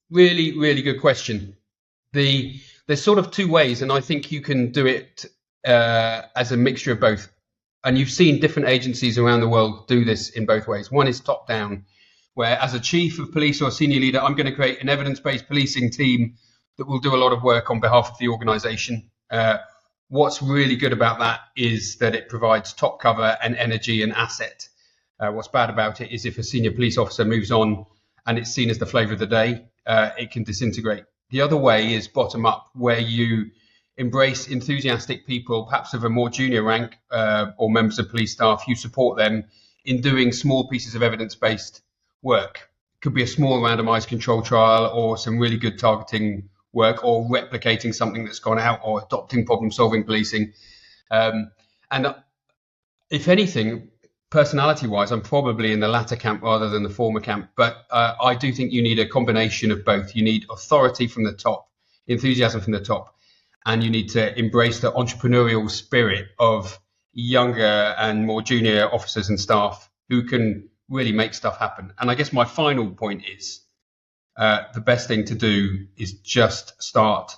Really, really good question. There's sort of two ways, and I think you can do it as a mixture of both. And you've seen different agencies around the world do this in both ways. One is top down, where as a chief of police or a senior leader, I'm going to create an evidence-based policing team that will do a lot of work on behalf of the organisation. What's really good about that is that it provides top cover and energy and asset. What's bad about it is if a senior police officer moves on and it's seen as the flavour of the day, it can disintegrate. The other way is bottom up, where you embrace enthusiastic people, perhaps of a more junior rank or members of police staff. You support them in doing small pieces of evidence-based work. It could be a small randomized control trial or some really good targeting work or replicating something that's gone out or adopting problem-solving policing. And if anything, personality-wise, I'm probably in the latter camp rather than the former camp. But I do think you need a combination of both. You need authority from the top, enthusiasm from the top, and you need to embrace the entrepreneurial spirit of younger and more junior officers and staff who can really make stuff happen. And I guess my final point is the best thing to do is just start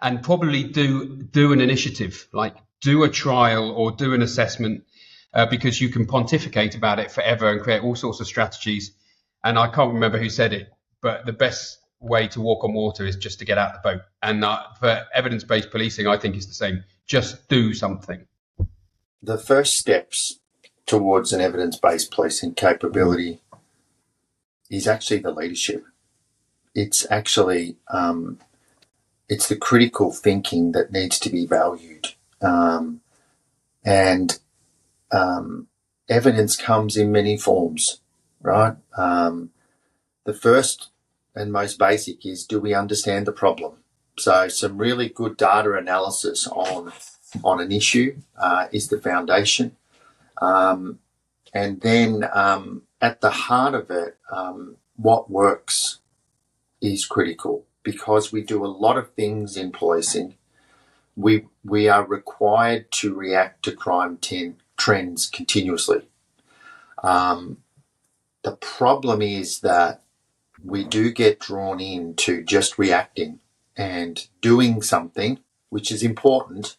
and probably do an initiative, like do a trial or do an assessment, because you can pontificate about it forever and create all sorts of strategies. And I can't remember who said it, but the best way to walk on water is just to get out the boat. And for evidence-based policing, I think is the same. Just do something. The first steps towards an evidence-based policing capability is actually the leadership. It's actually it's the critical thinking that needs to be valued, and evidence comes in many forms, right? The first and most basic is, do we understand the problem? So some really good data analysis on an issue is the foundation. And then at the heart of it, what works is critical, because we do a lot of things in policing. We are required to react to crime trends continuously. The problem is that we do get drawn into just reacting and doing something, which is important,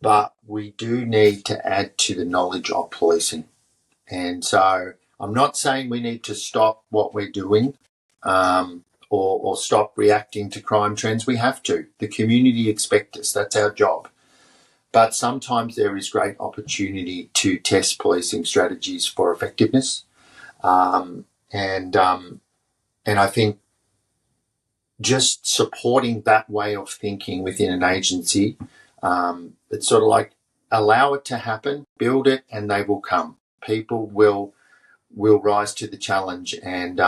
but we do need to add to the knowledge of policing. And so I'm not saying we need to stop what we're doing or stop reacting to crime trends. We have to. The community expects us. That's our job. But sometimes there is great opportunity to test policing strategies for effectiveness. And I think just supporting that way of thinking within an agency, it's sort of like allow it to happen, build it, and they will come. People will rise to the challenge, and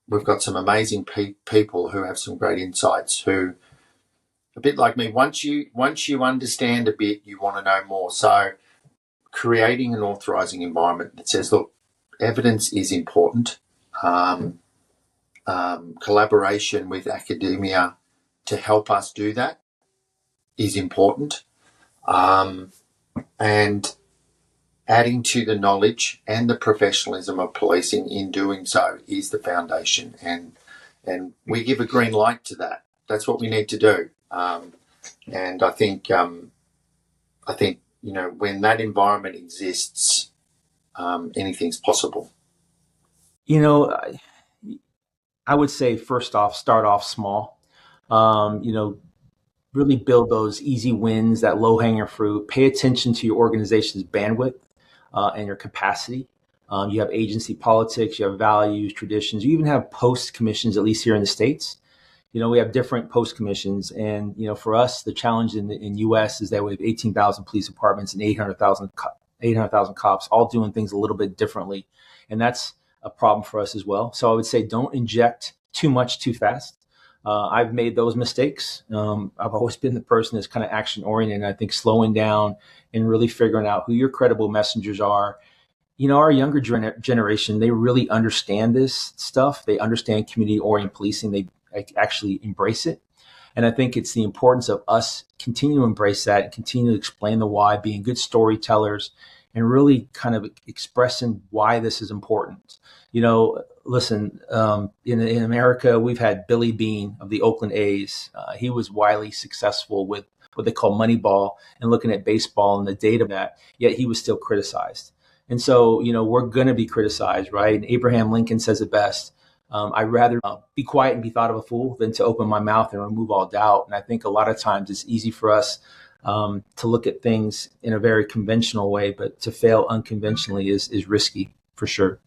we've got some amazing people who have some great insights, who, a bit like me, once you understand a bit, you want to know more. So creating an authorising environment that says, look, evidence is important. Collaboration with academia to help us do that is important. And adding to the knowledge and the professionalism of policing in doing so is the foundation. And we give a green light to that. That's what we need to do. And I think, when that environment exists, anything's possible. I would say, first off, start off small. Really build those easy wins, that low-hanging fruit. Pay attention to your organization's bandwidth and your capacity. You have agency politics, you have values, traditions. You even have post commissions, at least here in the States. We have different post commissions. And, for us, the challenge in U.S. is that we have 18,000 police departments and 800,000 cops, all doing things a little bit differently. And that's a problem for us as well. So I would say don't inject too much too fast. I've made those mistakes. I've always been the person that's kind of action oriented. And I think slowing down and really figuring out who your credible messengers are. Our younger generation, they really understand this stuff. They understand community oriented policing. They actually embrace it. And I think it's the importance of us continue to embrace that and continue to explain the why, being good storytellers, and really kind of expressing why this is important. Listen, in America, we've had Billy Beane of the Oakland A's. He was wildly successful with what they call Moneyball and looking at baseball and the data of that, yet he was still criticized. And so, we're going to be criticized, right? And Abraham Lincoln says it best. I'd rather be quiet and be thought of a fool than to open my mouth and remove all doubt. And I think a lot of times it's easy for us to look at things in a very conventional way, but to fail unconventionally is risky for sure.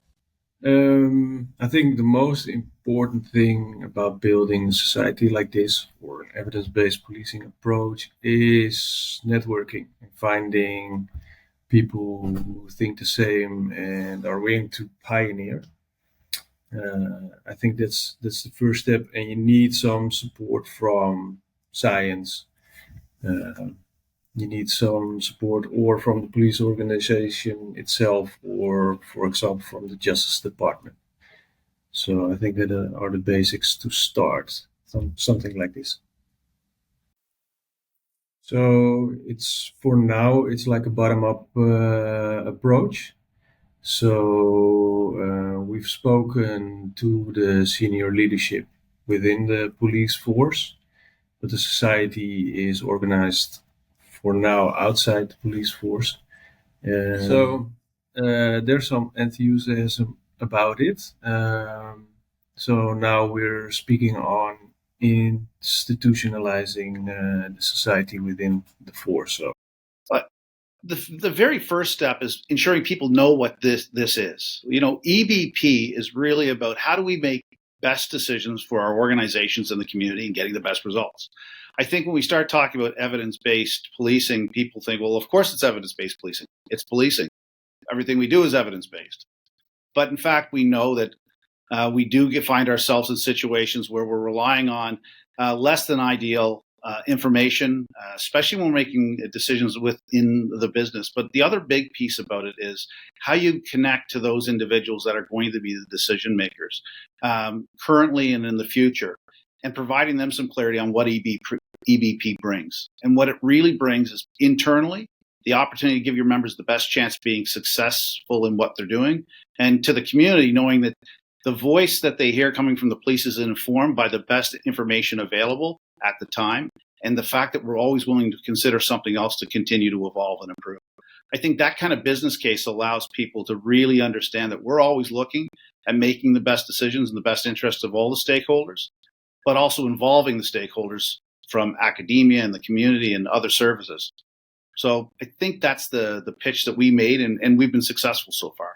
I think the most important thing about building a society like this, or an evidence-based policing approach, is networking and finding people who think the same and are willing to pioneer. I think that's the first step, and you need some support from science. You need some support or from the police organization itself, or, for example, from the Justice Department. So I think that are the basics to start something like this. So for now, it's like a bottom-up approach. So we've spoken to the senior leadership within the police force, but the society is organized for now outside the police force. So there's some enthusiasm about it. So now we're speaking on institutionalizing the society within the force. So. But the very first step is ensuring people know what this is. EBP is really about how do we make best decisions for our organizations and the community and getting the best results. I think when we start talking about evidence-based policing, people think, well, of course it's evidence-based policing. It's policing. Everything we do is evidence-based. But in fact, we know that we do find ourselves in situations where we're relying on less than ideal information, especially when we're making decisions within the business. But the other big piece about it is how you connect to those individuals that are going to be the decision makers currently and in the future, and providing them some clarity on what EBP brings. And what it really brings is internally the opportunity to give your members the best chance of being successful in what they're doing, and to the community knowing that the voice that they hear coming from the police is informed by the best information available at the time, and the fact that we're always willing to consider something else to continue to evolve and improve. I think that kind of business case allows people to really understand that we're always looking at making the best decisions in the best interest of all the stakeholders, but also involving the stakeholders from academia and the community and other services. So I think that's the pitch that we made, and we've been successful so far.